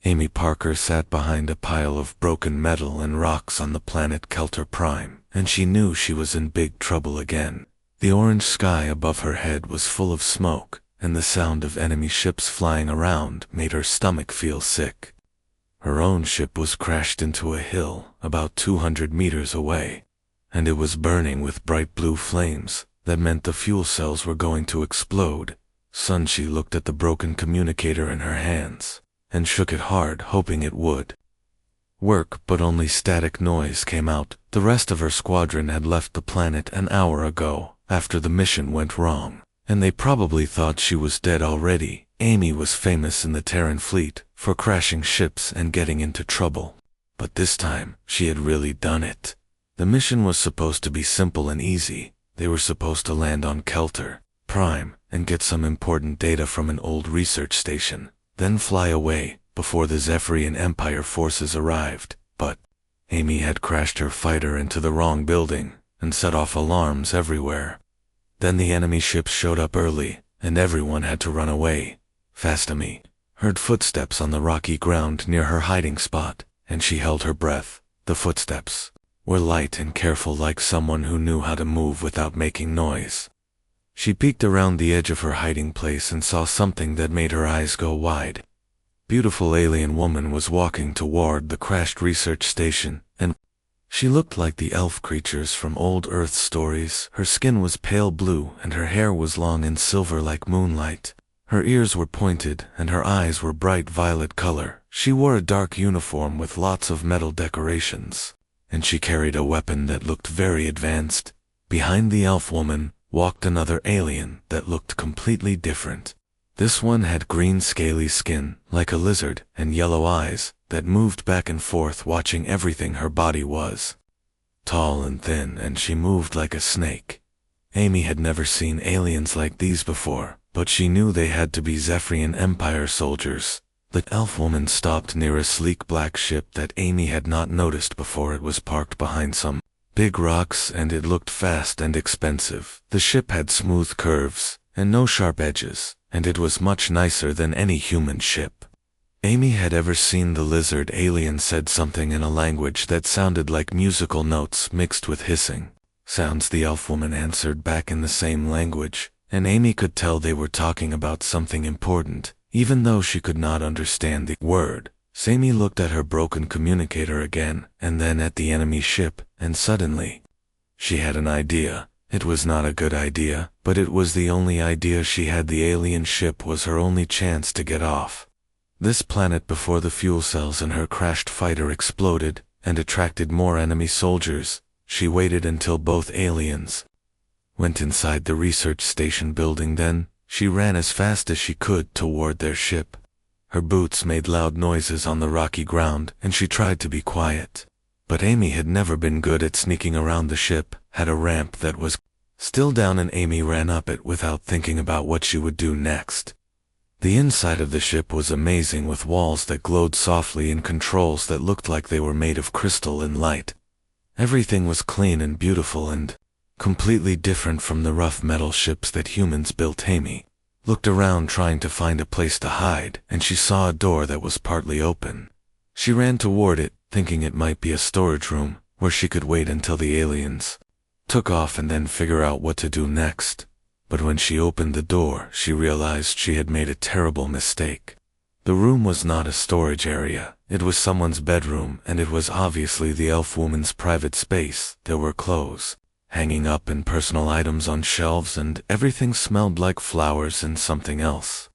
Amy Parker sat behind a pile of broken metal and rocks on the planet Kelter Prime, and she knew she was in big trouble again. The orange sky above her head was full of smoke, and the sound of enemy ships flying around made her stomach feel sick. Her own ship was crashed into a hill about 200 meters away, and it was burning with bright blue flames that meant the fuel cells were going to explode. She looked at the broken communicator in her hands and shook it hard, hoping it would work, but only static noise came out. The rest of her squadron had left the planet an hour ago after the mission went wrong, and they probably thought she was dead already. Amy was famous in the Terran fleet for crashing ships and getting into trouble, but this time she had really done it. The mission was supposed to be simple and easy. They were supposed to land on Kelter Prime and get some important data from an old research station, then fly away before the Zephyrian Empire forces arrived. But Amy had crashed her fighter into the wrong building and set off alarms everywhere. Then the enemy ships showed up early, and everyone had to run away. Fast. Amy heard footsteps on the rocky ground near her hiding spot, and she held her breath. The footsteps were light and careful, like someone who knew how to move without making noise. She peeked around the edge of her hiding place and saw something that made her eyes go wide. Beautiful alien woman was walking toward the crashed research station, and she looked like the elf creatures from old Earth stories. Her skin was pale blue, and her hair was long and silver like moonlight. Her ears were pointed, and her eyes were bright violet color. She wore a dark uniform with lots of metal decorations, and she carried a weapon that looked very advanced. Behind the elf woman walked another alien that looked completely different. This one had green scaly skin, like a lizard, and yellow eyes that moved back and forth, watching everything. Her body was tall and thin, and she moved like a snake. Amy had never seen aliens like these before, but she knew they had to be Zephyrian Empire soldiers. The elf woman stopped near a sleek black ship that Amy had not noticed before. It was parked behind some big rocks, and it looked fast and expensive. The ship had smooth curves and no sharp edges, and it was much nicer than any human ship Amy had ever seen. The lizard alien said something in a language that sounded like musical notes mixed with hissing sounds. The elf woman answered back in the same language, and Amy could tell they were talking about something important, even though she could not understand the word. Amy looked at her broken communicator again, and then at the enemy ship, and suddenly she had an idea. It was not a good idea, but it was the only idea she had. The alien ship was her only chance to get off this planet before the fuel cells in her crashed fighter exploded and attracted more enemy soldiers. She waited until both aliens went inside the research station building. Then she ran as fast as she could toward their ship. Her boots made loud noises on the rocky ground, and she tried to be quiet. But Amy had never been good at sneaking around. The ship had a ramp that was still down, and Amy ran up it without thinking about what she would do next. The inside of the ship was amazing, with walls that glowed softly and controls that looked like they were made of crystal and light. Everything was clean and beautiful and completely different from the rough metal ships that humans built. Amy looked around trying to find a place to hide, and she saw a door that was partly open. She ran toward it, thinking it might be a storage room where she could wait until the aliens took off and then figure out what to do next. But when she opened the door, she realized she had made a terrible mistake. The room was not a storage area. It was someone's bedroom, and it was obviously the elf woman's private space. There were clothes hanging up and personal items on shelves, and everything smelled like flowers and something else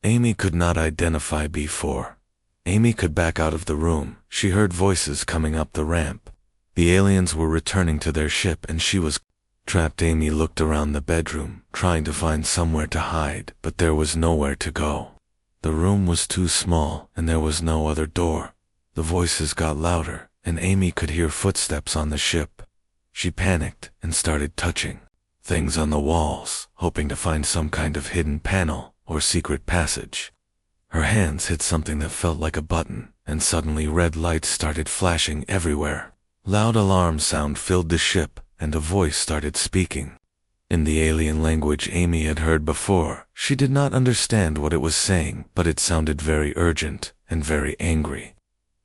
Amy could not identify before. Amy could back out of the room. She heard voices coming up the ramp. The aliens were returning to their ship, and she was trapped. Amy looked around the bedroom, trying to find somewhere to hide, but there was nowhere to go. The room was too small, and there was no other door. The voices got louder, and Amy could hear footsteps on the ship. She panicked and started touching things on the walls, hoping to find some kind of hidden panel or secret passage. Her hands hit something that felt like a button, and suddenly red lights started flashing everywhere. Loud alarm sound filled the ship, and a voice started speaking in the alien language Amy had heard before. She did not understand what it was saying, but it sounded very urgent, and very angry.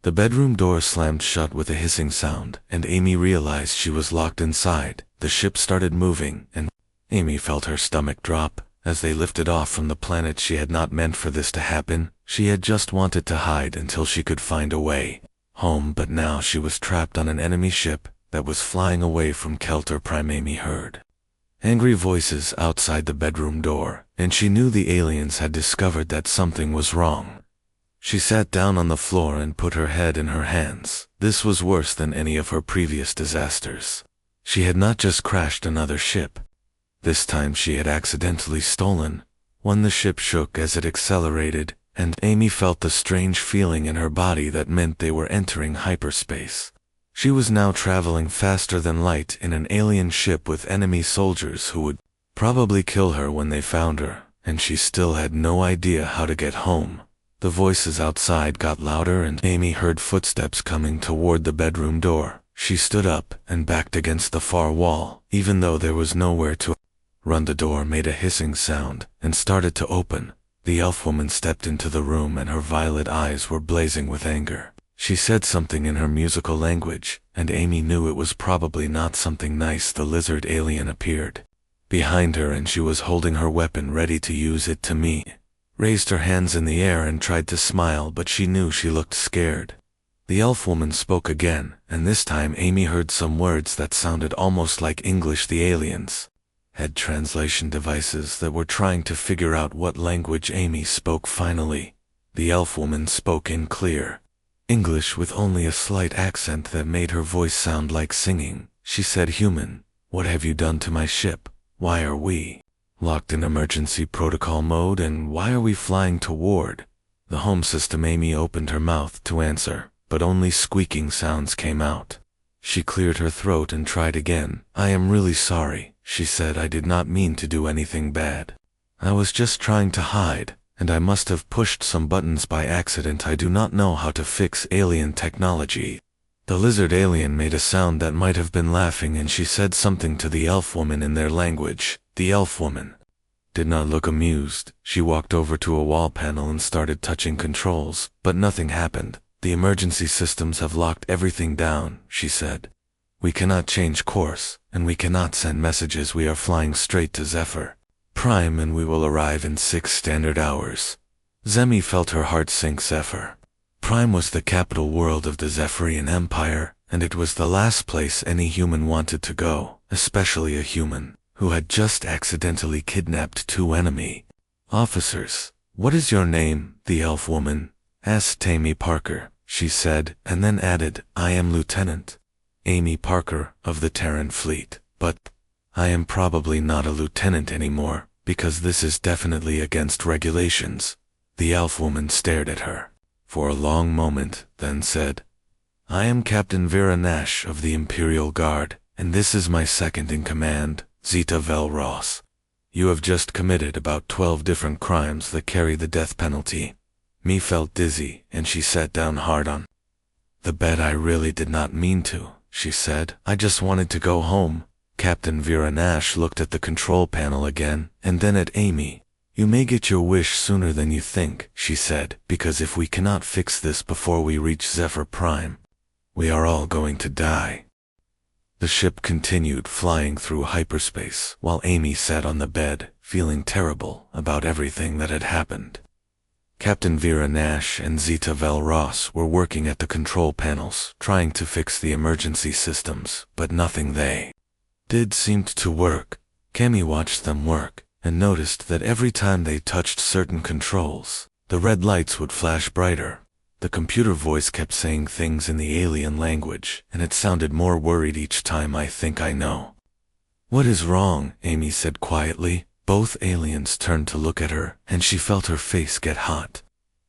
The bedroom door slammed shut with a hissing sound, and Amy realized she was locked inside. The ship started moving, and Amy felt her stomach drop. As they lifted off from the planet she had not meant for this to happen, she had just wanted to hide until she could find a way home, but now she was trapped on an enemy ship that was flying away from Kelter Prime. Amy heard angry voices outside the bedroom door, and she knew the aliens had discovered that something was wrong. She sat down on the floor and put her head in her hands. This was worse than any of her previous disasters. She had not just crashed another ship. This time she had accidentally stolen one. The ship shook as it accelerated, and Amy felt the strange feeling in her body that meant they were entering hyperspace. She was now traveling faster than light in an alien ship with enemy soldiers who would probably kill her when they found her, and she still had no idea how to get home. The voices outside got louder, and Amy heard footsteps coming toward the bedroom door. She stood up and backed against the far wall, even though there was nowhere to run. The door made a hissing sound and started to open. The elf woman stepped into the room, and her violet eyes were blazing with anger. She said something in her musical language, and Amy knew it was probably not something nice. The lizard alien appeared behind her, and she was holding her weapon ready to use it. To me, raised her hands in the air and tried to smile, but she knew she looked scared. The elf woman spoke again, and this time Amy heard some words that sounded almost like English. The aliens had translation devices that were trying to figure out what language Amy spoke. Finally, the elf woman spoke in clear English with only a slight accent that made her voice sound like singing. She said, "Human, what have you done to my ship? Why are we locked in emergency protocol mode, and why are we flying toward the home system?" Amy opened her mouth to answer, but only squeaking sounds came out. She cleared her throat and tried again. "I am really sorry," she said. "I did not mean to do anything bad. I was just trying to hide, and I must have pushed some buttons by accident. I do not know how to fix alien technology." The lizard alien made a sound that might have been laughing, and she said something to the elf woman in their language. The elf woman did not look amused. She walked over to a wall panel and started touching controls, but nothing happened. "The emergency systems have locked everything down," she said. "We cannot change course, and we cannot send messages. We are flying straight to Zephyr Prime, and we will arrive in 6 standard hours. Zemi felt her heart sink. Zephyr Prime was the capital world of the Zephyrian Empire, and it was the last place any human wanted to go, especially a human who had just accidentally kidnapped 2 enemy officers. "What is your name?" the elf woman asked. "Amy Parker," she said, and then added, "I am Lieutenant Amy Parker of the Terran Fleet, but I am probably not a lieutenant anymore, because this is definitely against regulations." The elf woman stared at her for a long moment, then said, "I am Captain Vera Nash of the Imperial Guard, and this is my second in command, Zeta Vel Ross. You have just committed about 12 different crimes that carry the death penalty." Me felt dizzy, and she sat down hard on the bed. "I really did not mean to," she said. "I just wanted to go home." Captain Vera Nash looked at the control panel again, and then at Amy. "You may get your wish sooner than you think," she said, "because if we cannot fix this before we reach Zephyr Prime, we are all going to die." The ship continued flying through hyperspace, while Amy sat on the bed, feeling terrible about everything that had happened. Captain Vera Nash and Zeta Vel Ross were working at the control panels, trying to fix the emergency systems, but nothing they did seemed to work. Cammy watched them work, and noticed that every time they touched certain controls, the red lights would flash brighter. The computer voice kept saying things in the alien language, and it sounded more worried each time. "I think I know what is wrong," Amy said quietly. Both aliens turned to look at her, and she felt her face get hot.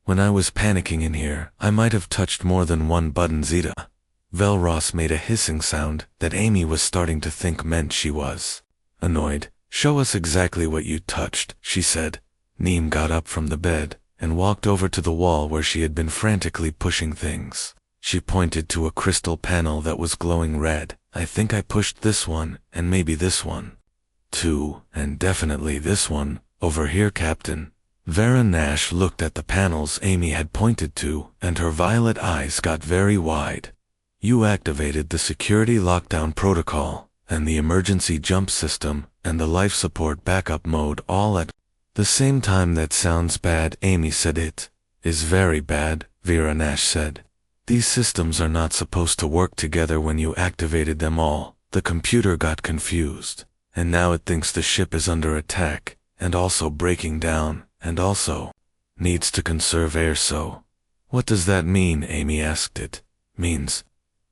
"When I was panicking in here, I might have touched more than one button." Zeta Vel Ross made a hissing sound that Amy was starting to think meant she was annoyed. "Show us exactly what you touched," she said. Neem got up from the bed and walked over to the wall where she had been frantically pushing things. She pointed to a crystal panel that was glowing red. "I think I pushed this one, and maybe this one, too, and definitely this one. Over here, Captain." Vera Nash looked at the panels Amy had pointed to, and her violet eyes got very wide. You activated the security lockdown protocol, and the emergency jump system, and the life support backup mode all at the same time. That sounds bad, Amy said. It is very bad, Vera Nash said. These systems are not supposed to work together when you activated them all. The computer got confused, and now it thinks the ship is under attack, and also breaking down, and also needs to conserve air. So, what does that mean? Amy asked. It means,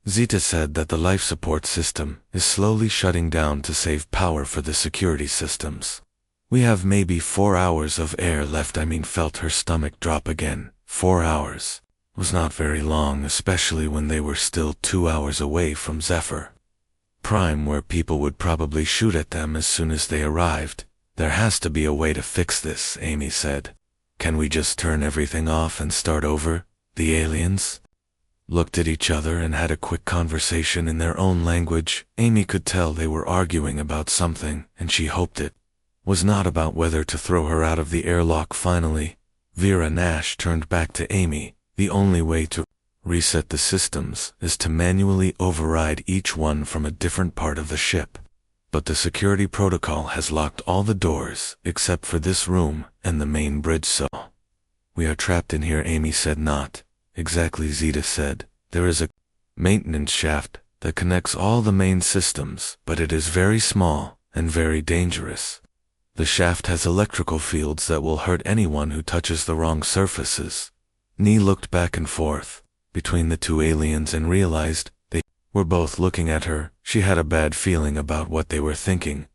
Zeta said, that the life support system is slowly shutting down to save power for the security systems. We have maybe 4 hours of air left. Felt her stomach drop again. 4 hours was not very long, especially when they were still 2 hours away from Zephyr Prime, where people would probably shoot at them as soon as they arrived. There has to be a way to fix this, Amy said. Can we just turn everything off and start over? The aliens looked at each other and had a quick conversation in their own language. Amy could tell they were arguing about something, and she hoped it was not about whether to throw her out of the airlock. Finally, Vera Nash turned back to Amy. The only way to reset the systems is to manually override each one from a different part of the ship. But the security protocol has locked all the doors except for this room and the main bridge, so we are trapped in here, Amy said. Not exactly, Zeta said. There is a maintenance shaft that connects all the main systems, but it is very small and very dangerous. The shaft has electrical fields that will hurt anyone who touches the wrong surfaces. Nee looked back and forth between the two aliens and realized they were both looking at her. She had a bad feeling about what they were thinking.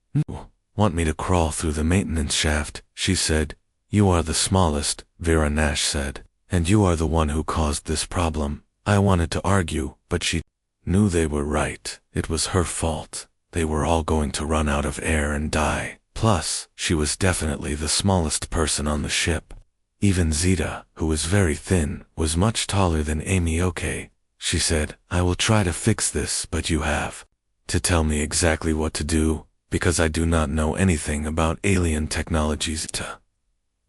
Want me to crawl through the maintenance shaft? She said. You are the smallest, Vera Nash said, and you are the one who caused this problem. I wanted to argue, but she knew they were right. It was her fault. They were all going to run out of air and die. Plus, she was definitely the smallest person on the ship. Even Zeta, who was very thin, was much taller than Amy. Okay, she said, I will try to fix this, but you have to tell me exactly what to do, because I do not know anything about alien technologies. Zeta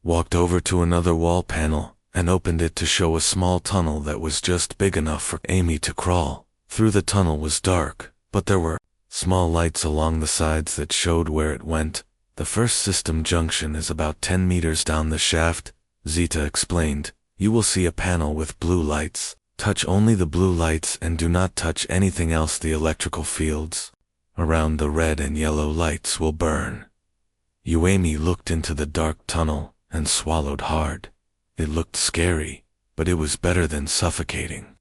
walked over to another wall panel and opened it to show a small tunnel that was just big enough for Amy to crawl through. The tunnel was dark, but there were small lights along the sides that showed where it went. The first system junction is about 10 meters down the shaft, Zeta explained. You will see a panel with blue lights. Touch only the blue lights and do not touch anything else. The electrical fields around the red and yellow lights will burn. Amy looked into the dark tunnel and swallowed hard. It looked scary, but it was better than suffocating.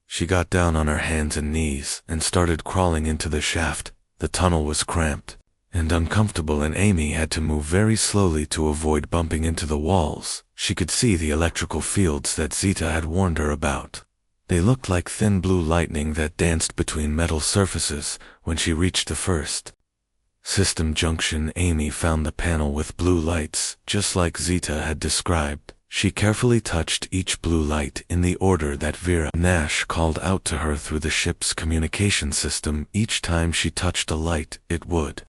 She got down on her hands and knees and started crawling into the shaft. The tunnel was cramped and uncomfortable, and Amy had to move very slowly to avoid bumping into the walls. She could see the electrical fields that Zeta had warned her about. They looked like thin blue lightning that danced between metal surfaces. When she reached the first system junction, Amy found the panel with blue lights, just like Zeta had described. She carefully touched each blue light in the order that Vera Nash called out to her through the ship's communication system. Each time she touched a light, it would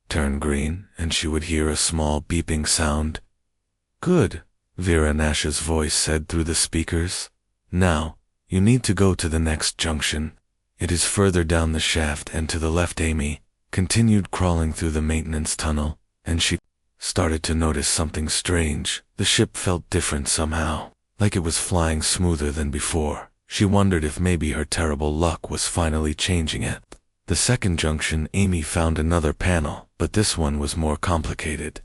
turn green, and she would hear a small beeping sound. Good, Vera Nash's voice said through the speakers. Now, you need to go to the next junction. It is further down the shaft and to the left. Amy continued crawling through the maintenance tunnel, and she started to notice something strange. The ship felt different somehow, like it was flying smoother than before. She wondered if maybe her terrible luck was finally changing it. The second junction, Amy found another panel, but this one was more complicated.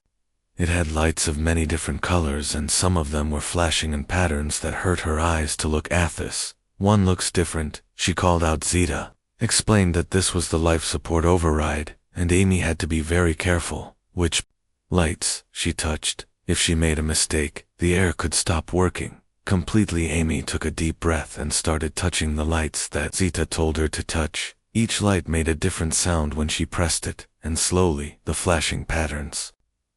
It had lights of many different colors, and some of them were flashing in patterns that hurt her eyes to look at. This one looks different, she called out. Zeta explained that this was the life support override, and Amy had to be very careful which lights she touched. If she made a mistake, the air could stop working completely. Amy took a deep breath and started touching the lights that Zeta told her to touch. Each light made a different sound when she pressed it, and slowly the flashing patterns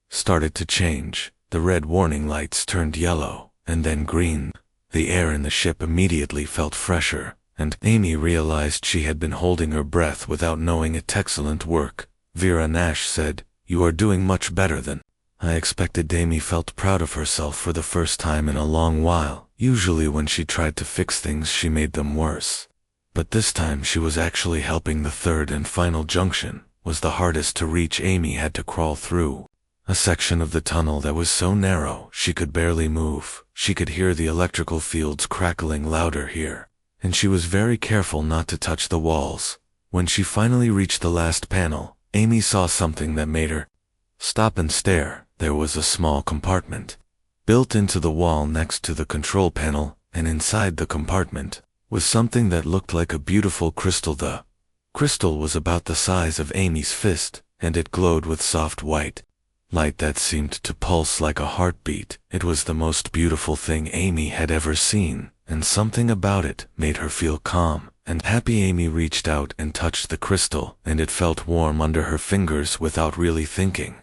started to change. The red warning lights turned yellow, and then green. The air in the ship immediately felt fresher, and Amy realized she had been holding her breath without knowing it. Excellent work, Vera Nash said. You are doing much better than I expected Amy felt proud of herself for the first time in a long while. Usually when she tried to fix things she made them worse. But this time she was actually helping. The third and final junction was the hardest to reach. Amy had to crawl through a section of the tunnel that was so narrow she could barely move. She could hear the electrical fields crackling louder here, and she was very careful not to touch the walls. When she finally reached the last panel, Amy saw something that made her stop and stare. There was a small compartment built into the wall next to the control panel, and inside the compartment was something that looked like a beautiful crystal. The crystal was about the size of Amy's fist, and it glowed with soft white light that seemed to pulse like a heartbeat. It was the most beautiful thing Amy had ever seen, and something about it made her feel calm and happy. Amy reached out and touched the crystal, and it felt warm under her fingers. Without really thinking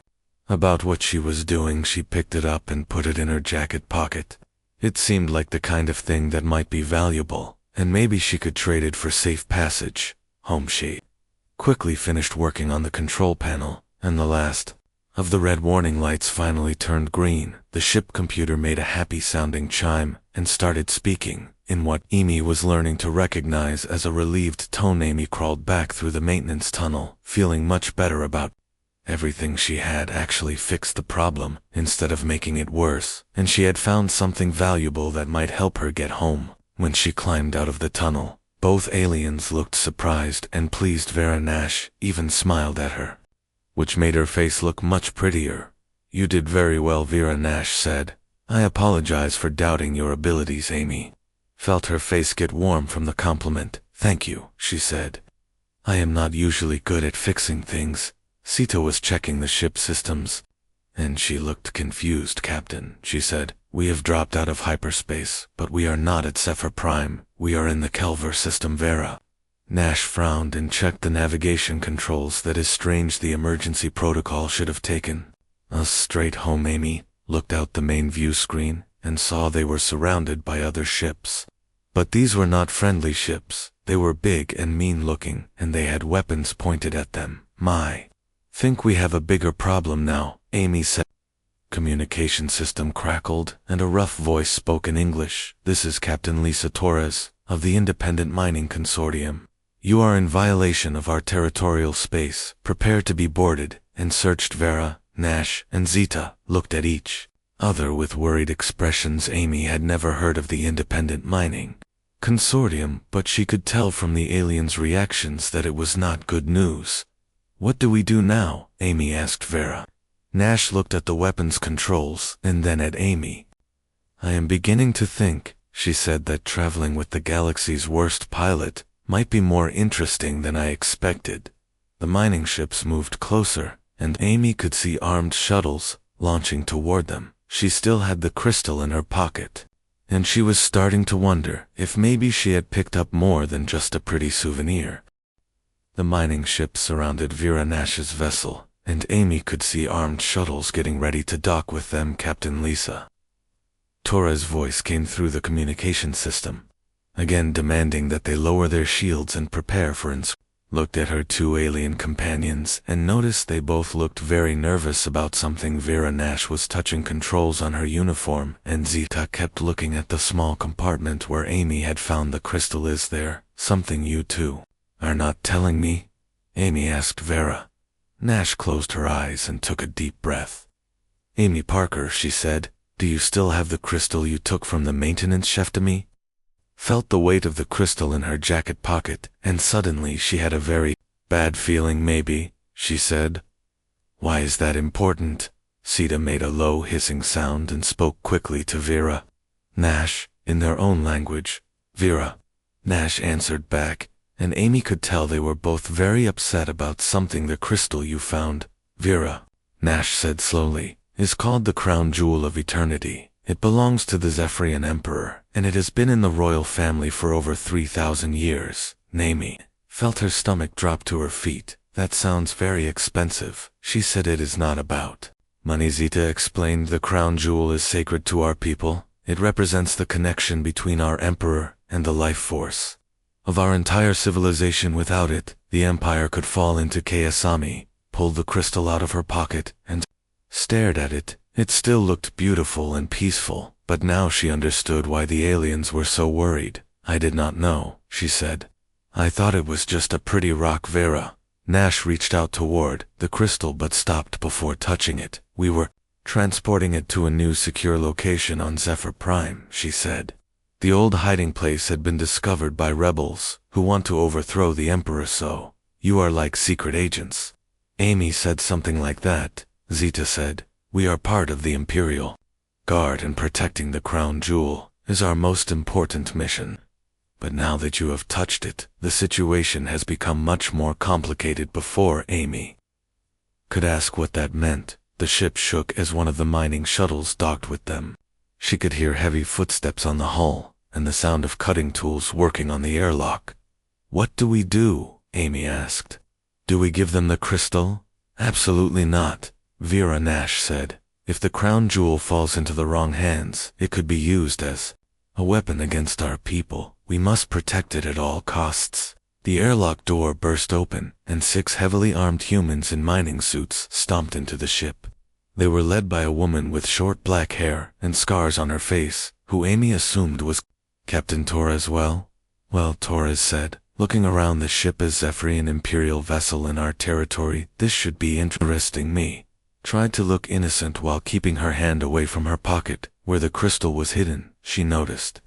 about what she was doing, she picked it up and put it in her jacket pocket. It seemed like the kind of thing that might be valuable, and maybe she could trade it for safe passage home. She quickly finished working on the control panel, and the last of the red warning lights finally turned green. The ship computer made a happy-sounding chime and started speaking in what Amy was learning to recognize as a relieved tone. Amy crawled back through the maintenance tunnel, feeling much better about everything. She had actually fixed the problem instead of making it worse, and she had found something valuable that might help her get home. When she climbed out of the tunnel, both aliens looked surprised and pleased. Vera Nash even smiled at her, which made her face look much prettier. "You did very well," Vera Nash said. "I apologize for doubting your abilities." Amy felt her face get warm from the compliment. "Thank you," she said. "I am not usually good at fixing things." Sita was checking the ship systems, and she looked confused. "Captain," she said, "we have dropped out of hyperspace, but we are not at Zephyr Prime. We are in the Kelver system." Vera Nash frowned and checked the navigation controls. "That is strange. The emergency protocol should have taken us straight home." Amy looked out the main view screen and saw they were surrounded by other ships. But these were not friendly ships. They were big and mean-looking, and they had weapons pointed at them. "My, think we have a bigger problem now," Amy said. Communication system crackled, and a rough voice spoke in English. "This is Captain Lisa Torres of the Independent Mining Consortium. You are in violation of our territorial space. Prepare to be boarded and searched." Vera Nash and Zita looked at each other with worried expressions. Amy had never heard of the Independent Mining Consortium, but she could tell from the aliens' reactions that it was not good news. "What do we do now?" Amy asked Vera. Nash looked at the weapons controls and then at Amy. "I am beginning to think," she said, "that traveling with the galaxy's worst pilot might be more interesting than I expected." The mining ships moved closer, and Amy could see armed shuttles launching toward them. She still had the crystal in her pocket, and she was starting to wonder if maybe she had picked up more than just a pretty souvenir. The mining ships surrounded Vera Nash's vessel, and Amy could see armed shuttles getting ready to dock with them. "Captain Lisa." Torres' voice came through the communication system, again demanding that they lower their shields and prepare for looked at her two alien companions and noticed they both looked very nervous about something. Vera Nash was touching controls on her uniform, and Zita kept looking at the small compartment where Amy had found the crystal. "Is there something you two are not telling me?" Amy asked Vera. Nash closed her eyes and took a deep breath. "Amy Parker," she said, "do you still have the crystal you took from the maintenance chef to me?" Felt the weight of the crystal in her jacket pocket, and suddenly she had a very bad feeling. "Maybe," she said. "Why is that important?" Sita made a low hissing sound and spoke quickly to Vera Nash in their own language. Vera Nash answered back, and Amy could tell they were both very upset about something. "The crystal you found," Vera Nash said slowly, "is called the Crown Jewel of Eternity. It belongs to the Zephyrian Emperor, and it has been in the royal family for over 3,000 years. Amy felt her stomach drop to her feet. "That sounds very expensive," she said. "It is not about money," Zita explained. "The crown jewel is sacred to our people. It represents the connection between our emperor and the life force of our entire civilization. Without it, the empire could fall into chaos." Pulled the crystal out of her pocket and stared at it. It still looked beautiful and peaceful, but now she understood why the aliens were so worried. I did not know, she said. I thought it was just a pretty rock. Vera. Nash reached out toward the crystal but stopped before touching it. We were transporting it to a new secure location on Zephyr Prime, she said. The old hiding place had been discovered by rebels who want to overthrow the Emperor, so you are like secret agents. Amy said something like that. Zeta said, we are part of the Imperial Guard and protecting the crown jewel is our most important mission. But now that you have touched it, the situation has become much more complicated. Before Amy could ask what that meant, the ship shook as one of the mining shuttles docked with them. She could hear heavy footsteps on the hull, and the sound of cutting tools working on the airlock. What do we do? Amy asked. Do we give them the crystal? Absolutely not, Vera Nash said. If the crown jewel falls into the wrong hands, it could be used as a weapon against our people. We must protect it at all costs. The airlock door burst open, and 6 heavily armed humans in mining suits stomped into the ship. They were led by a woman with short black hair and scars on her face, who Amy assumed was Captain Torres. Well, Torres said, looking around the ship as Zephyrian Imperial vessel in our territory, this should be interesting. Me tried to look innocent while keeping her hand away from her pocket, where the crystal was hidden. She noticed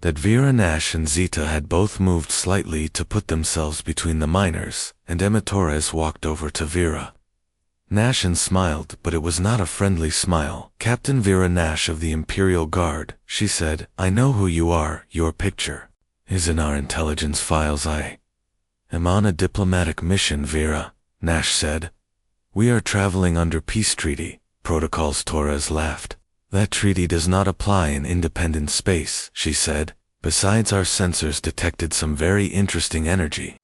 that Vera Nash and Zeta had both moved slightly to put themselves between the miners, and Emma Torres walked over to Vera Nash and smiled, but it was not a friendly smile. Captain Vera Nash of the Imperial Guard, she said, I know who you are. Your picture is in our intelligence files. I am on a diplomatic mission, Vera Nash said. We are traveling under peace treaty protocols. Torres laughed. That treaty does not apply in independent space, she said. Besides, our sensors detected some very interesting energy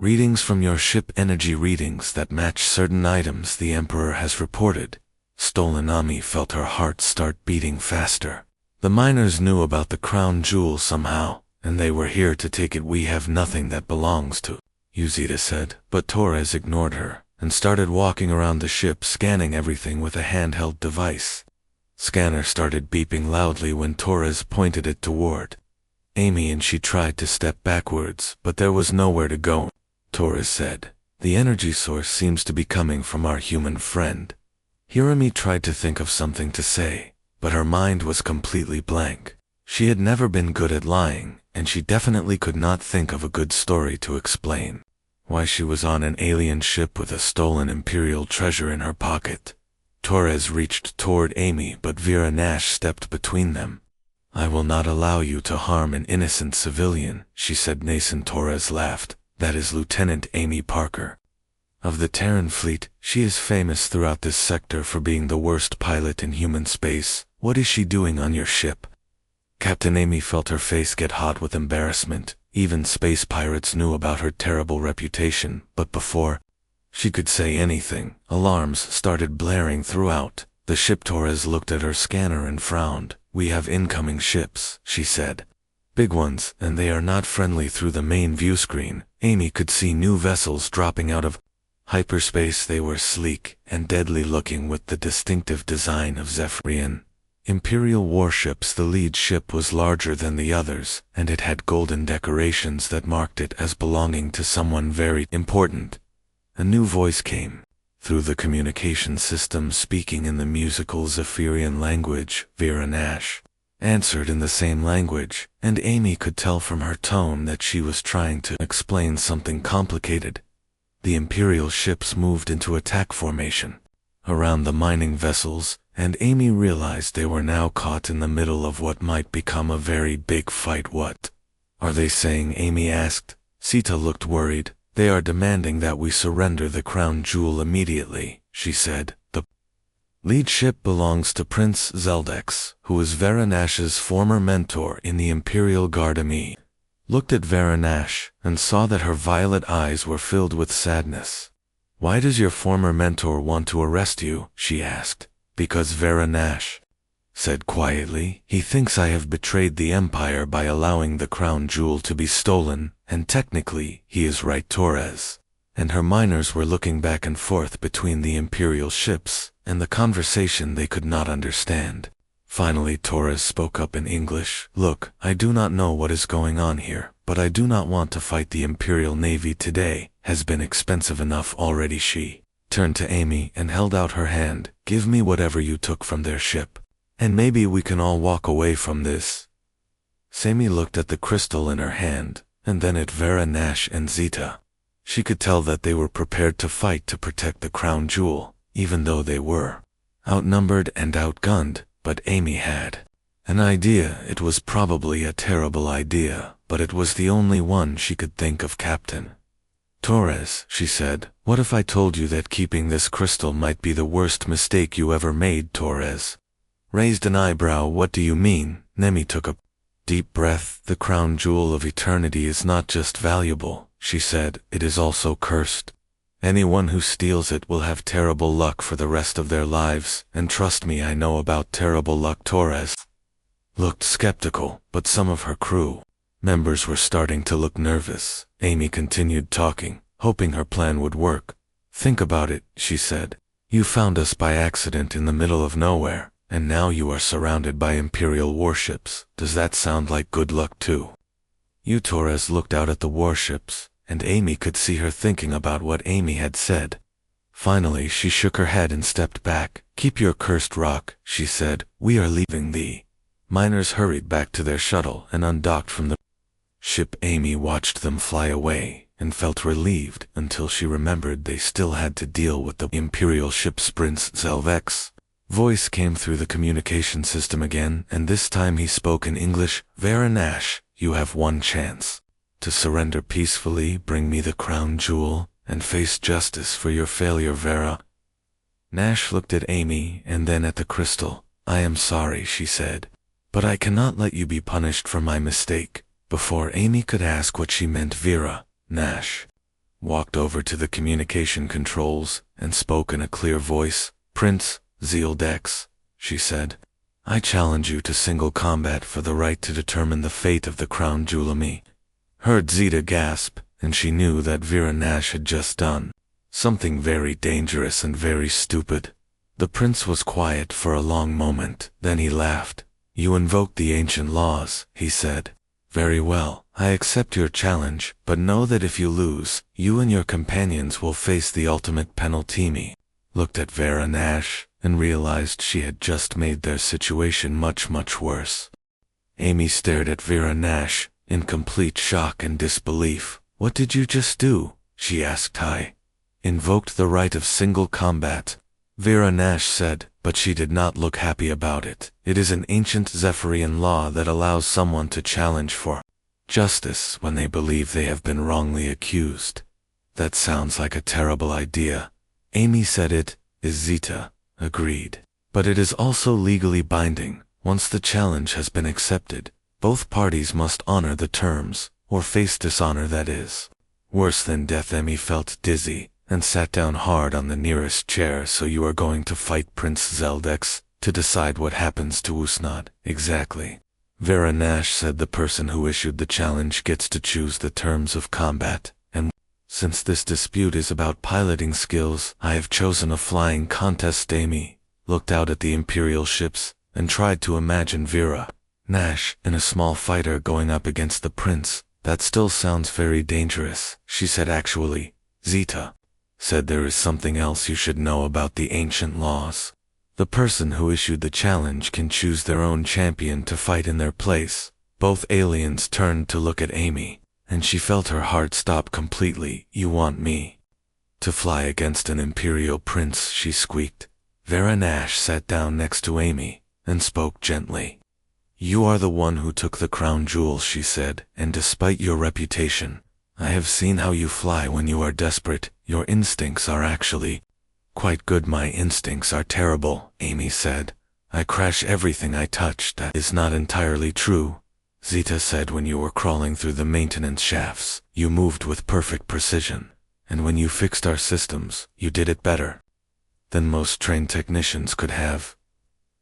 readings from your ship, energy readings that match certain items the Emperor has reported. Stolen. Ami felt her heart start beating faster. The miners knew about the crown jewel somehow, and they were here to take it. We have nothing that belongs to you, Zeta said, but Torres ignored her and started walking around the ship, scanning everything with a handheld device. Scanner started beeping loudly when Torres pointed it toward Amy, and she tried to step backwards, but there was nowhere to go. Torres said, the energy source seems to be coming from our human friend. Hirami tried to think of something to say, but her mind was completely blank. She had never been good at lying, and she definitely could not think of a good story to explain why she was on an alien ship with a stolen Imperial treasure in her pocket. Torres reached toward Amy, but Vera Nash stepped between them. I will not allow you to harm an innocent civilian, she said. Nason. Torres laughed. That is Lieutenant Amy Parker of the Terran fleet. She is famous throughout this sector for being the worst pilot in human space. What is she doing on your ship? Captain Amy felt her face get hot with embarrassment. Even space pirates knew about her terrible reputation, but before she could say anything, alarms started blaring throughout the ship. Torres looked at her scanner and frowned. We have incoming ships, she said. Big ones, and they are not friendly. Through the main view screen, Amy could see new vessels dropping out of hyperspace. They were sleek and deadly looking with the distinctive design of Zephyrian Imperial warships. The lead ship was larger than the others, and it had golden decorations that marked it as belonging to someone very important. A new voice came through the communication system, speaking in the musical Zephyrian language. Vera Nash answered in the same language, and Amy could tell from her tone that she was trying to explain something complicated. The Imperial ships moved into attack formation around the mining vessels, and Amy realized they were now caught in the middle of what might become a very big fight. What are they saying? Amy asked. Sita looked worried. They are demanding that we surrender the crown jewel immediately, she said. The lead ship belongs to Prince Zeldex, who is Vera Nash's former mentor in the Imperial Guard. Amy looked at Vera Nash and saw that her violet eyes were filled with sadness. Why does your former mentor want to arrest you? She asked. Because Vera Nash said quietly, he thinks I have betrayed the Empire by allowing the crown jewel to be stolen, and technically, he is right. Torres and her miners were looking back and forth between the Imperial ships and the conversation they could not understand. Finally Torres spoke up in English. "Look, I do not know what is going on here, but I do not want to fight the Imperial Navy today. Has been expensive enough already." She turned to Amy and held out her hand. "Give me whatever you took from their ship, and maybe we can all walk away from this." Amy looked at the crystal in her hand, and then at Vera, Nash, and Zeta. She could tell that they were prepared to fight to protect the crown jewel, even though they were outnumbered and outgunned. But Amy had an idea. It was probably a terrible idea, but it was the only one she could think of. "Captain Torres," she said, "what if I told you that keeping this crystal might be the worst mistake you ever made?" Torres raised an eyebrow. "What do you mean?" Nemi took a deep breath. "The crown jewel of eternity is not just valuable," she said, "it is also cursed. Anyone who steals it will have terrible luck for the rest of their lives, and trust me, I know about terrible luck." Torres looked skeptical, but some of her crew members were starting to look nervous. Amy continued talking, hoping her plan would work. "Think about it," she said. "You found us by accident in the middle of nowhere, and now you are surrounded by Imperial warships. Does that sound like good luck too?" Torres looked out at the warships, and Amy could see her thinking about what Amy had said. Finally she shook her head and stepped back. "Keep your cursed rock," she said. "We are leaving." The miners hurried back to their shuttle and undocked from the ship. Amy watched them fly away and felt relieved until she remembered they still had to deal with the Imperial ship's Prince Zelvek's voice came through the communication system again, and this time he spoke in English. "Vera Nash, you have one chance to surrender peacefully, bring me the crown jewel, and face justice for your failure." Vera Nash looked at Amy and then at the crystal. "I am sorry," she said, "but I cannot let you be punished for my mistake." Before Amy could ask what she meant, Vera Nash walked over to the communication controls and spoke in a clear voice. "Prince Zeldex," she said, "I challenge you to single combat for the right to determine the fate of the crown jewel." Amy heard Zeta gasp, and she knew that Vera Nash had just done something very dangerous and very stupid. The prince was quiet for a long moment, then he laughed. "You invoked the ancient laws," he said. "Very well, I accept your challenge, but know that if you lose, you and your companions will face the ultimate penalty." Me looked at Vera Nash and realized she had just made their situation much worse. Amy stared at Vera Nash in complete shock and disbelief. "What did you just do?" she asked. "I invoked the right of single combat," Vera Nash said, but she did not look happy about it. "It is an ancient Zephyrian law that allows someone to challenge for justice when they believe they have been wrongly accused." "That sounds like a terrible idea." Amy said. "It is," Zeta agreed, "but it is also legally binding. Once the challenge has been accepted, both parties must honor the terms, or face dishonor that is worse than death." Amy felt dizzy and sat down hard on the nearest chair. "So you are going to fight Prince Zeldex to decide what happens to Usnad?" "Exactly." Vera Nash said. "The person who issued the challenge gets to choose the terms of combat, and since this dispute is about piloting skills, I have chosen a flying contest." Amy looked out at the Imperial ships and tried to imagine Vera Nash in a small fighter going up against the prince. "That still sounds very dangerous," she said. "Actually," Zeta said, "there is something else you should know about the ancient laws. The person who issued the challenge can choose their own champion to fight in their place." Both aliens turned to look at Amy, and she felt her heart stop completely. "You want me to fly against an Imperial prince?" she squeaked. Vera Nash sat down next to Amy and spoke gently. "You are the one who took the crown jewel," she said, "and despite your reputation, I have seen how you fly when you are desperate. Your instincts are actually quite good." "My instincts are terrible," Amy said. "I crash everything I touch." "That is not entirely true," Zeta said. "When you were crawling through the maintenance shafts, you moved with perfect precision, and when you fixed our systems, you did it better than most trained technicians could have."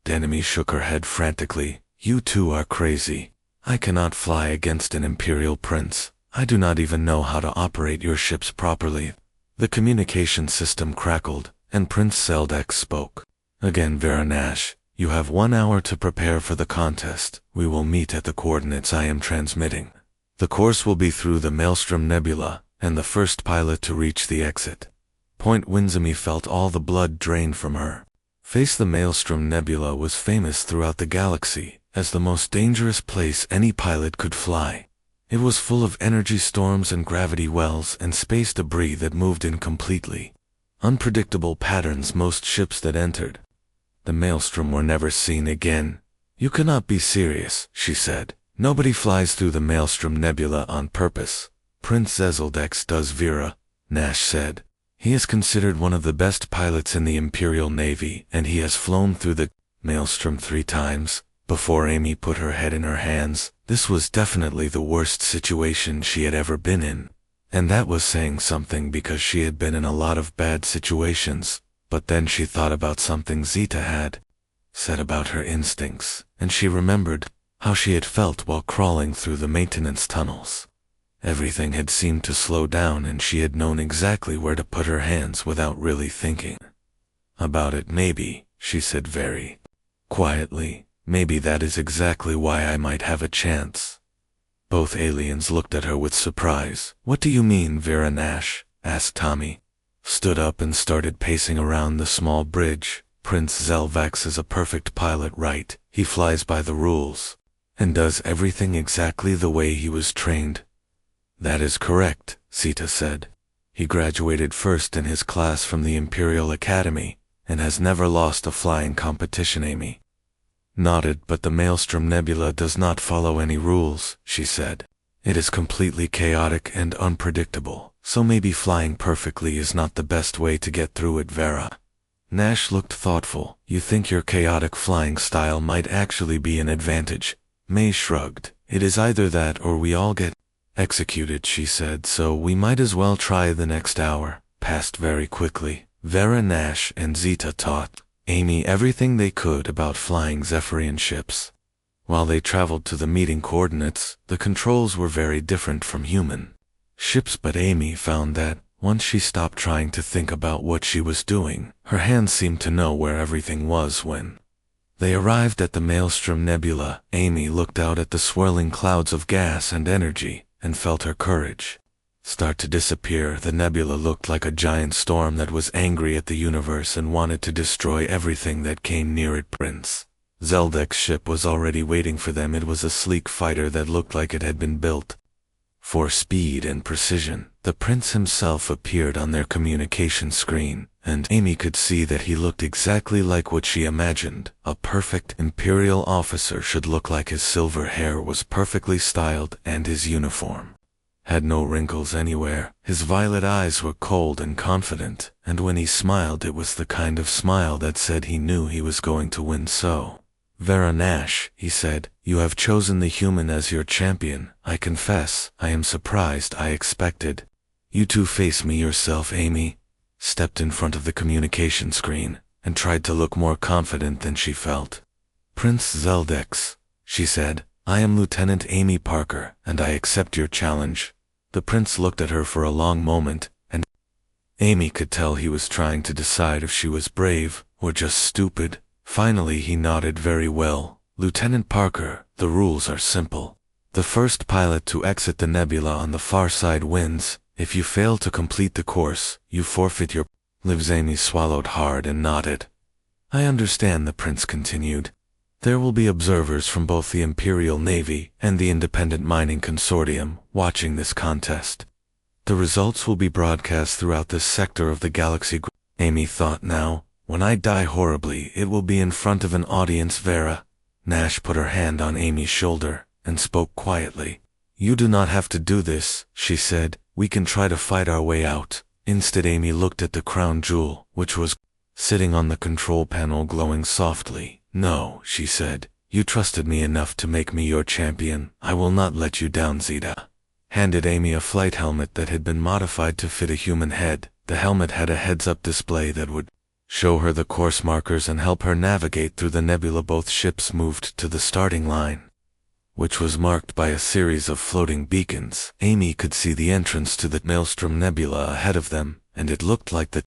Amy shook her head frantically. "You two are crazy. I cannot fly against an Imperial prince. I do not even know how to operate your ships properly." The communication system crackled, and Prince Zeldex spoke. Again, Varanash, you have 1 hour to prepare for the contest. We will meet at the coordinates I am transmitting. The course will be through the Maelstrom Nebula, and the first pilot to reach the exit. Point Winsome felt all the blood drain from her. The Maelstrom Nebula was famous throughout the galaxy as the most dangerous place any pilot could fly. It was full of energy storms and gravity wells and space debris that moved in completely unpredictable patterns most ships that entered. The Maelstrom were never seen again. You cannot be serious, she said. Nobody flies through the Maelstrom Nebula on purpose. Prince Zeldex does, Vera, Nash said. He is considered one of the best pilots in the Imperial Navy, and he has flown through the Maelstrom 3 times. Before Amy put her head in her hands, this was definitely the worst situation she had ever been in. And that was saying something because she had been in a lot of bad situations. But then she thought about something Zeta had said about her instincts, and she remembered how she had felt while crawling through the maintenance tunnels. Everything had seemed to slow down, and she had known exactly where to put her hands without really thinking about it. Maybe, she said very quietly, maybe that is exactly why I might have a chance. Both aliens looked at her with surprise. What do you mean, Vera Nash? Asked Tommy. Stood up and started pacing around the small bridge. Prince Zeldex is a perfect pilot, right? He flies by the rules and does everything exactly the way he was trained. That is correct, Zeta said. He graduated first in his class from the Imperial Academy and has never lost a flying competition. Amy nodded. But the Maelstrom Nebula does not follow any rules, she said. It is completely chaotic and unpredictable, so maybe flying perfectly is not the best way to get through it, Vera. Nash looked thoughtful. You think your chaotic flying style might actually be an advantage? May shrugged. It is either that or we all get executed, she said, so we might as well try. The next hour passed very quickly. Vera, Nash, and Zeta taught Amy everything they could about flying Zephyrian ships. While they traveled to the meeting coordinates, the controls were very different from human ships, but Amy found that, once she stopped trying to think about what she was doing, her hands seemed to know where everything was. When they arrived at the Maelstrom Nebula, Amy looked out at the swirling clouds of gas and energy, and felt her courage start to disappear. The nebula looked like a giant storm that was angry at the universe and wanted to destroy everything that came near it. Prince Zeldex's ship was already waiting for them. It was a sleek fighter that looked like it had been built for speed and precision. The prince himself appeared on their communication screen, and Amy could see that he looked exactly like what she imagined a perfect Imperial officer should look like. His silver hair was perfectly styled, and his uniform had no wrinkles anywhere. His violet eyes were cold and confident, and when he smiled it was the kind of smile that said he knew he was going to win. So, Vera Nash, he said, you have chosen the human as your champion. I confess, I am surprised. I expected you to face me yourself. Amy stepped in front of the communication screen and tried to look more confident than she felt. Prince Zeldex, she said, I am Lieutenant Amy Parker, and I accept your challenge. The prince looked at her for a long moment, and Amy could tell he was trying to decide if she was brave or just stupid. Finally he nodded. Very well, Lieutenant Parker, the rules are simple. The first pilot to exit the nebula on the far side wins. If you fail to complete the course, you forfeit your lives. Amy swallowed hard and nodded. I understand, the prince continued. There will be observers from both the Imperial Navy and the Independent Mining Consortium watching this contest. The results will be broadcast throughout this sector of the galaxy. Amy thought, now, when I die horribly, it will be in front of an audience. Vera Nash put her hand on Amy's shoulder and spoke quietly. You do not have to do this, she said. We can try to fight our way out. Instead, Amy looked at the crown jewel, which was sitting on the control panel, glowing softly. No, she said. You trusted me enough to make me your champion. I will not let you down. Zeta handed Amy a flight helmet that had been modified to fit a human head. The helmet had a heads-up display that would show her the course markers and help her navigate through the nebula. Both ships moved to the starting line, which was marked by a series of floating beacons. Amy could see the entrance to the Maelstrom Nebula ahead of them, and it looked like the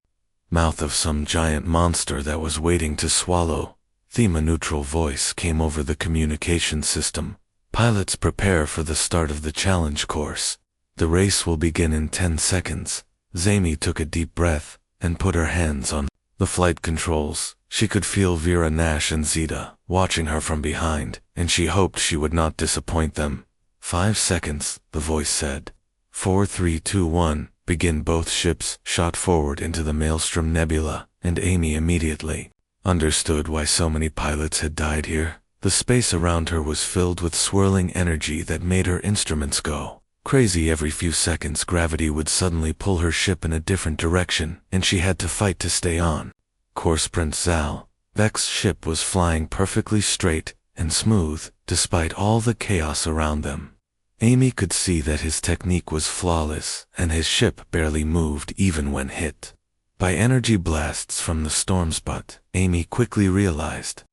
mouth of some giant monster that was waiting to swallow. A neutral voice came over the communication system. Pilots, prepare for the start of the challenge course. The race will begin in 10 seconds. Amy took a deep breath and put her hands on the flight controls. She could feel Vera, Nash, and Zeta watching her from behind, and she hoped she would not disappoint them. 5 seconds, the voice said. 4, 3, 2, 1, begin. Both ships shot forward into the Maelstrom Nebula, and Amy immediately understood why so many pilots had died here. The space around her was filled with swirling energy that made her instruments go crazy. Every few seconds, gravity would suddenly pull her ship in a different direction, and she had to fight to stay on course. Prince Zalvek's ship was flying perfectly straight and smooth, despite all the chaos around them. Amy could see that his technique was flawless, and his ship barely moved even when hit by energy blasts from the storms. But Amy quickly realized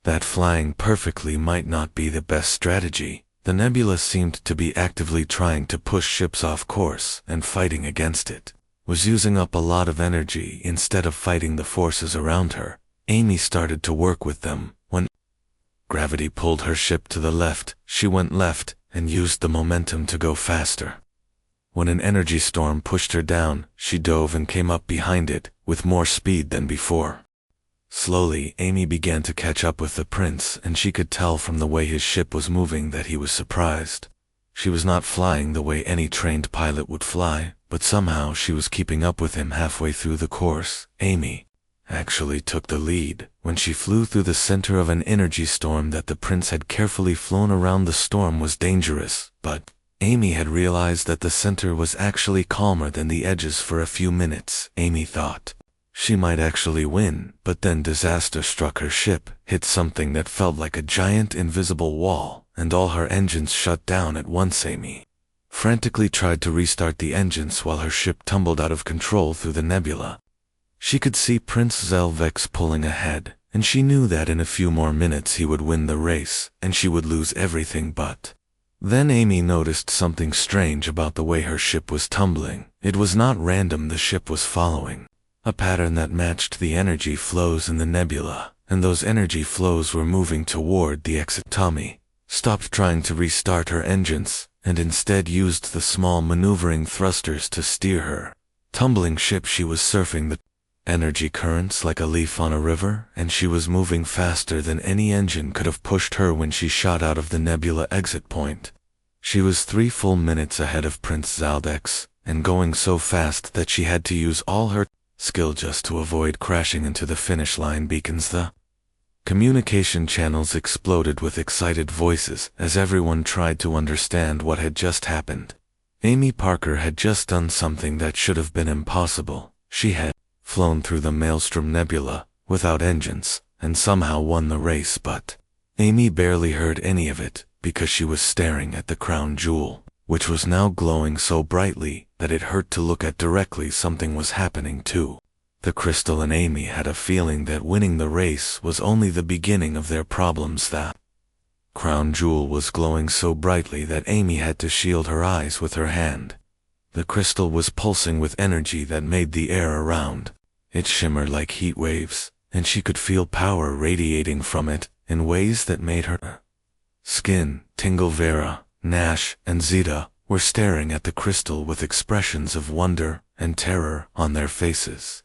that flying perfectly might not be the best strategy. The nebula seemed to be actively trying to push ships off course, and fighting against it was using up a lot of energy. Instead of fighting the forces around her, Amy started to work with them. When gravity pulled her ship to the left, she went left and used the momentum to go faster. When an energy storm pushed her down, she dove and came up behind it with more speed than before. Slowly, Amy began to catch up with the prince, and she could tell from the way his ship was moving that he was surprised. She was not flying the way any trained pilot would fly, but somehow she was keeping up with him. Halfway through the course, Amy actually took the lead when she flew through the center of an energy storm that the prince had carefully flown around. The storm was dangerous, but Amy had realized that the center was actually calmer than the edges. For a few minutes, Amy thought she might actually win, but then disaster struck. Her ship hit something that felt like a giant invisible wall, and all her engines shut down at once. Amy frantically tried to restart the engines while her ship tumbled out of control through the nebula. She could see Prince Zalvek's pulling ahead, and she knew that in a few more minutes he would win the race, and she would lose everything. But then Amy noticed something strange about the way her ship was tumbling. It was not random. The ship was following a pattern that matched the energy flows in the nebula, and those energy flows were moving toward the exit. Tommy stopped trying to restart her engines, and instead used the small maneuvering thrusters to steer her tumbling ship. She was surfing the energy currents like a leaf on a river, and she was moving faster than any engine could have pushed her. When she shot out of the nebula exit point, she was 3 full minutes ahead of Prince Zalvek's, and going so fast that she had to use all her skill just to avoid crashing into the finish line beacons. The communication channels exploded with excited voices as everyone tried to understand what had just happened. Amy Parker had just done something that should have been impossible. She had flown through the Maelstrom Nebula without engines and somehow won the race, but Amy barely heard any of it because she was staring at the crown jewel, which was now glowing so brightly that it hurt to look at directly. Something was happening too. The crystal, and Amy had a feeling that winning the race was only the beginning of their problems. That crown jewel was glowing so brightly that Amy had to shield her eyes with her hand. The crystal was pulsing with energy that made the air around it shimmer like heat waves, and she could feel power radiating from it in ways that made her skin tingle. Vera, Nash, and Zeta were staring at the crystal with expressions of wonder and terror on their faces.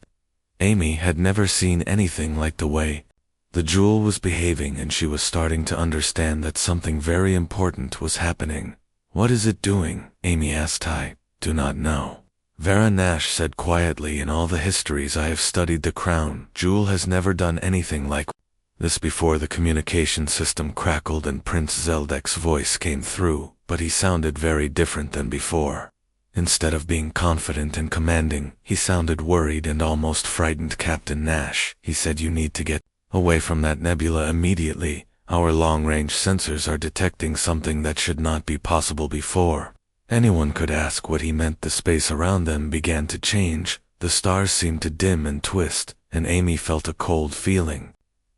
Amy had never seen anything like the way the jewel was behaving, and she was starting to understand that something very important was happening. "What is it doing?" Amy asked. "I do not know," Vera Nash said quietly. "In all the histories I have studied, the crown jewel has never done anything like this before." The communication system crackled and Prince Zalvek's voice came through, but he sounded very different than before. Instead of being confident and commanding, he sounded worried and almost frightened. "Captain Nash," he said, "you need to get away from that nebula immediately. Our long-range sensors are detecting something that should not be possible." Before anyone could ask what he meant, the space around them began to change. The stars seemed to dim and twist, and Amy felt a cold feeling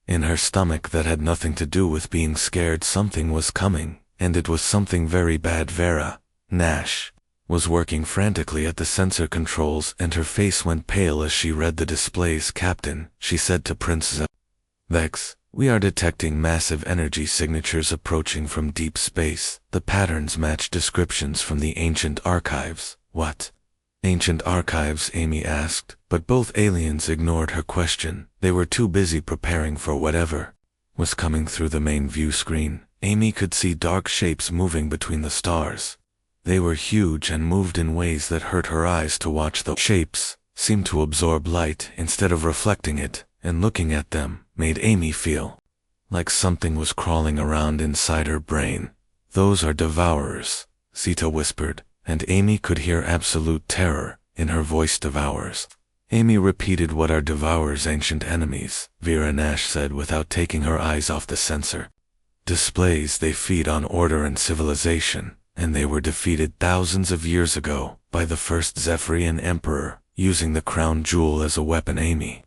in her stomach that had nothing to do with being scared. Something was coming, and it was something very bad. Vera Nash was working frantically at the sensor controls, and her face went pale as she read the displays. "Captain," she said to Prince Vex, "we are detecting massive energy signatures approaching from deep space. The patterns match descriptions from the ancient archives." "What? Ancient archives?" Amy asked, but both aliens ignored her question. They were too busy preparing for whatever was coming through the main view screen. Amy could see dark shapes moving between the stars. They were huge and moved in ways that hurt her eyes to watch. The shapes seemed to absorb light instead of reflecting it, and looking at them made Amy feel like something was crawling around inside her brain. "Those are devourers," Zeta whispered, and Amy could hear absolute terror in her voice. "Devourers?" Amy repeated. "What are devourers?" "Ancient enemies," Vera Nash said without taking her eyes off the sensor displays. "They feed on order and civilization, and they were defeated thousands of years ago by the first Zephyrian emperor, using the crown jewel as a weapon." Amy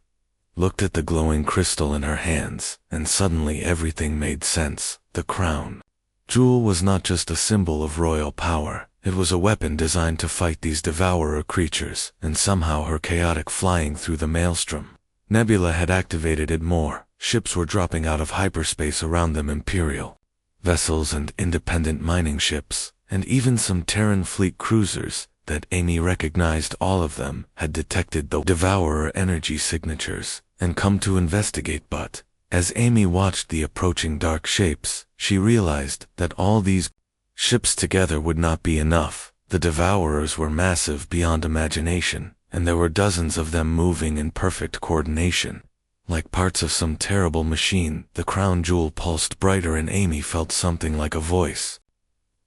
looked at the glowing crystal in her hands, and suddenly everything made sense. The crown jewel was not just a symbol of royal power. It was a weapon designed to fight these devourer creatures, and somehow her chaotic flying through the maelstrom nebula had activated it more. Ships were dropping out of hyperspace around them, imperial vessels and independent mining ships, and even some Terran fleet cruisers that Amy recognized. All of them had detected the devourer energy signatures and come to investigate. But as Amy watched the approaching dark shapes, she realized that all these ships together would not be enough. The devourers were massive beyond imagination, and there were dozens of them moving in perfect coordination, like parts of some terrible machine. The crown jewel pulsed brighter, and Amy felt something like a voice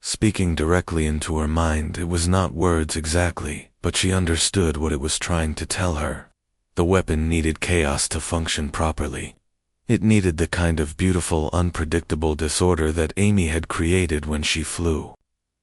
speaking directly into her mind. It was not words exactly, but she understood what it was trying to tell her. The weapon needed chaos to function properly. It needed the kind of beautiful, unpredictable disorder that Amy had created when she flew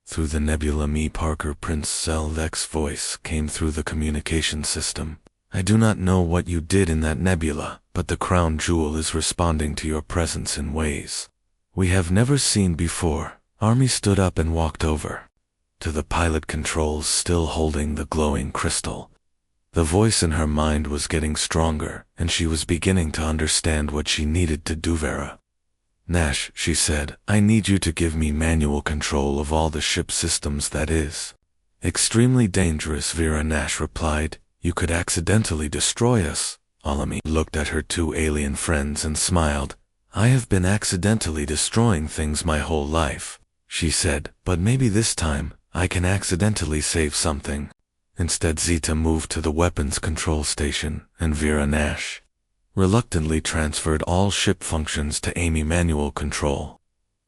through the nebula. "Me, Parker," Prince Zelvek's voice came through the communication system. "I do not know what you did in that nebula, but the crown jewel is responding to your presence in ways we have never seen before." Army stood up and walked over to the pilot controls, still holding the glowing crystal. The voice in her mind was getting stronger, and she was beginning to understand what she needed to do. "Vera Nash," she said, "I need you to give me manual control of all the ship systems." "That is extremely dangerous," Vera Nash replied. "You could accidentally destroy us." Alami looked at her two alien friends and smiled. "I have been accidentally destroying things my whole life," she said, "but maybe this time I can accidentally save something." Instead, Zeta moved to the weapons control station, and Vera Nash reluctantly transferred all ship functions to Amy manual control.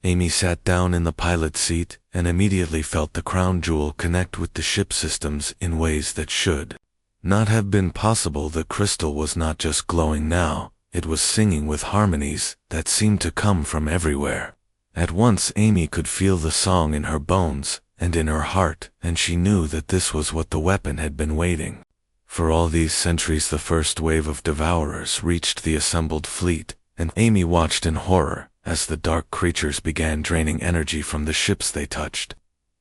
Amy sat down in the pilot seat and immediately felt the crown jewel connect with the ship systems in ways that should not have been possible. The crystal was not just glowing now, it was singing with harmonies that seemed to come from everywhere. At once Amy could feel the song in her bones and in her heart, and she knew that this was what the weapon had been waiting for all these centuries. The first wave of devourers reached the assembled fleet, and Amy watched in horror as the dark creatures began draining energy from the ships they touched.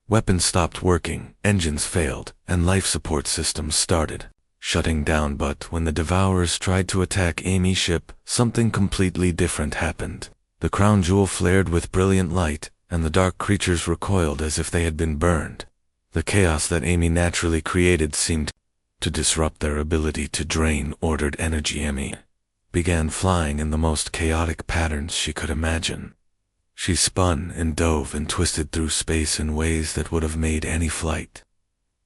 Weapons stopped working, engines failed, and life support systems started shutting down. But when the devourers tried to attack Amy's ship, something completely different happened. The crown jewel flared with brilliant light, and the dark creatures recoiled as if they had been burned. The chaos that Amy naturally created seemed to disrupt their ability to drain ordered energy. Amy began flying in the most chaotic patterns she could imagine. She spun and dove and twisted through space in ways that would have made any flight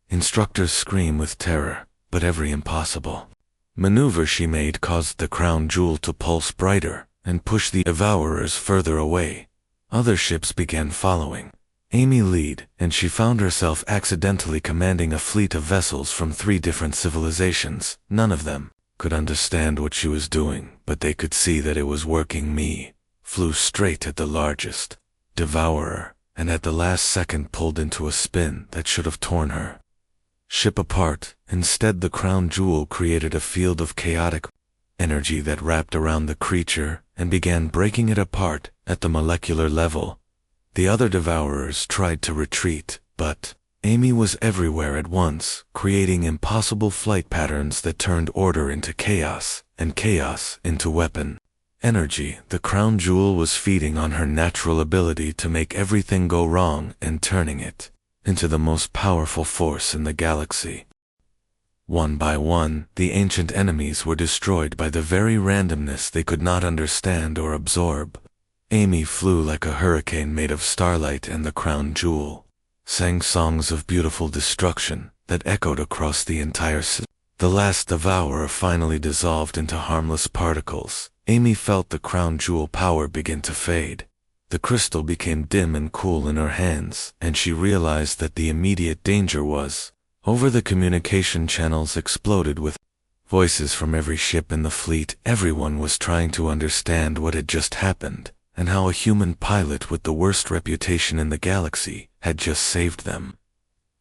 instructors scream with terror, but every impossible maneuver she made caused the crown jewel to pulse brighter and push the devourers further away. Other ships began following Amy lead, and she found herself accidentally commanding a fleet of vessels from 3 different civilizations. None of them could understand what she was doing, but they could see that it was working. Me flew straight at the largest devourer, and at the last second pulled into a spin that should have torn her ship apart. Instead, the crown jewel created a field of chaotic energy that wrapped around the creature and began breaking it apart at the molecular level. The other devourers tried to retreat, but Amy was everywhere at once, creating impossible flight patterns that turned order into chaos, and chaos into weapon. Energy, the crown jewel, was feeding on her natural ability to make everything go wrong and turning it into the most powerful force in the galaxy. One by one, the ancient enemies were destroyed by the very randomness they could not understand or absorb. Amy flew like a hurricane made of starlight, and the crown jewel sang songs of beautiful destruction that echoed across the entire system. The last devourer finally dissolved into harmless particles. Amy felt the crown jewel power begin to fade. The crystal became dim and cool in her hands, and she realized that the immediate danger was over. The communication channels exploded with voices from every ship in the fleet. Everyone was trying to understand what had just happened, and how a human pilot with the worst reputation in the galaxy had just saved them.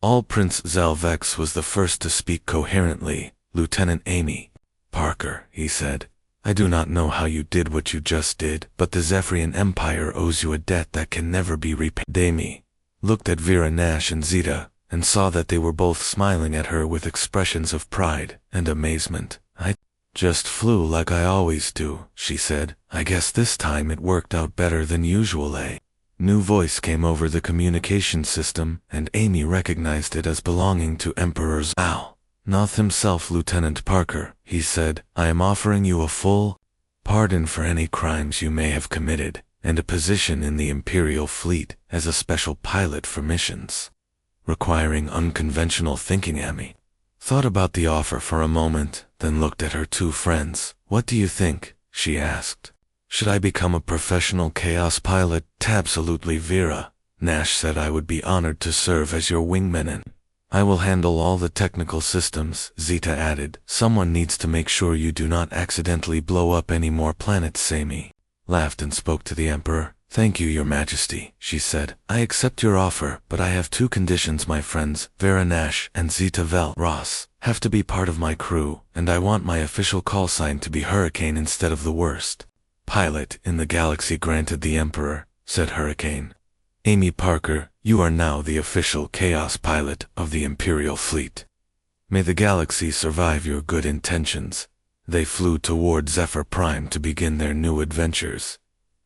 All Prince Zalvex was the first to speak coherently. "Lieutenant Amy Parker," he said, "I do not know how you did what you just did, but the Zephyrian Empire owes you a debt that can never be repaid." Amy looked at Vera Nash and Zeta, and saw that they were both smiling at her with expressions of pride and amazement. "I just flew like I always do," she said. "I guess this time it worked out better than usual, eh?" New voice came over the communication system, and Amy recognized it as belonging to Emperor Zal Noth himself. "Lieutenant Parker," he said, "I am offering you a full pardon for any crimes you may have committed, and a position in the Imperial fleet as a special pilot for missions requiring unconventional thinking." Amy thought about the offer for a moment, then looked at her two friends. "What do you think?" she asked. "Should I become a professional chaos pilot?" "Absolutely, Vera," Nash said. "I would be honored to serve as your wingman, and I will handle all the technical systems," Zeta added. "Someone needs to make sure you do not accidentally blow up any more planets." Amy laughed and spoke to the Emperor. "Thank you, Your Majesty," she said. "I accept your offer, but I have two conditions. My friends, Vera Nash and Zeta Vel Ross, have to be part of my crew, and I want my official call sign to be Hurricane instead of the worst pilot in the galaxy." "Granted, the Emperor," said Hurricane. "Amy Parker, you are now the official chaos pilot of the Imperial fleet. May the galaxy survive your good intentions." They flew toward Zephyr Prime to begin their new adventures.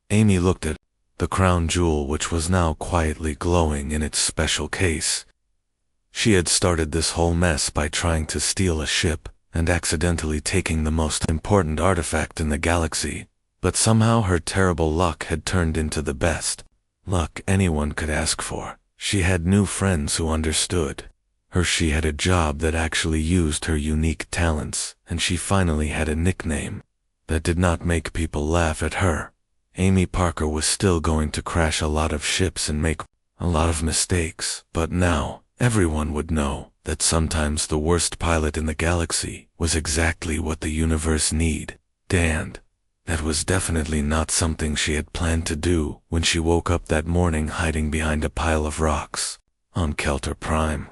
Amy looked at the crown jewel, which was now quietly glowing in its special case. She had started this whole mess by trying to steal a ship and accidentally taking the most important artifact in the galaxy, but somehow her terrible luck had turned into the best luck anyone could ask for. She had new friends who understood her. She had a job that actually used her unique talents, and she finally had a nickname that did not make people laugh at her. Amy Parker was still going to crash a lot of ships and make a lot of mistakes, but now everyone would know that sometimes the worst pilot in the galaxy was exactly what the universe needed. And that was definitely not something she had planned to do when she woke up that morning hiding behind a pile of rocks on Kelter Prime.